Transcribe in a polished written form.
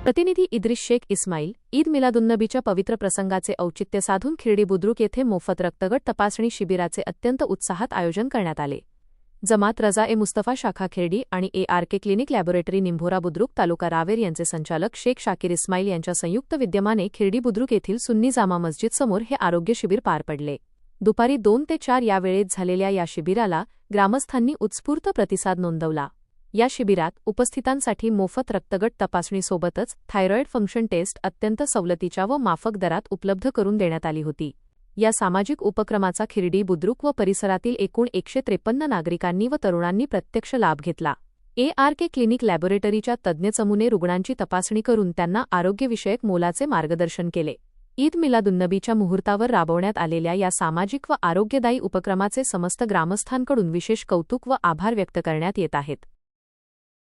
प्रतिनिधी इद्रिस शेख इस्माईल. ईद मिलादुन्नबीच्या पवित्र प्रसंगाचे औचित्य साधून खिरडी बुद्रुक येथे मोफत रक्तगट तपासणी शिबिराचे अत्यंत उत्साहात आयोजन करण्यात आले. जमात रजा मुस्तफा शाखा खिरडी आणि ARK clinic laboratory Nimbhora Budruk तालुका रावेर यांचे संचालक शेख शाकीर इस्माईल यांच्या संयुक्त विद्यमाने खिरडी बुद्रुक येथील सुन्नी जामा मस्जिद समोर हे आरोग्य शिबिर पार पडले. दुपारी 2 ते 4 या वेळेत झालेल्या या शिबिराला ग्रामस्थांनी उत्स्फूर्त प्रतिसाद नोंदवला. या शिबिरात उपस्थितांसाठी मोफत रक्तगट तपासणीसोबतच थायरॉईड फंक्शन टेस्ट अत्यंत सवलतीच्या व माफक दरात उपलब्ध करून देण्यात आली होती. या सामाजिक उपक्रमाचा खिरडी बुद्रुक व परिसरातील एकूण 153 नागरिकांनी व तरुणांनी प्रत्यक्ष लाभ घेतला. ARK क्लिनिक लॅबोरेटरीच्या तज्ज्ञ चमूने रुग्णांची तपासणी करून त्यांना आरोग्यविषयक मोलाचे मार्गदर्शन केले. ईद मिलादुन्नबीच्या मुहूर्तावर राबवण्यात आलेल्या या सामाजिक व आरोग्यदायी उपक्रमाचे समस्त ग्रामस्थांकडून विशेष कौतुक व आभार व्यक्त करण्यात येत आहेत.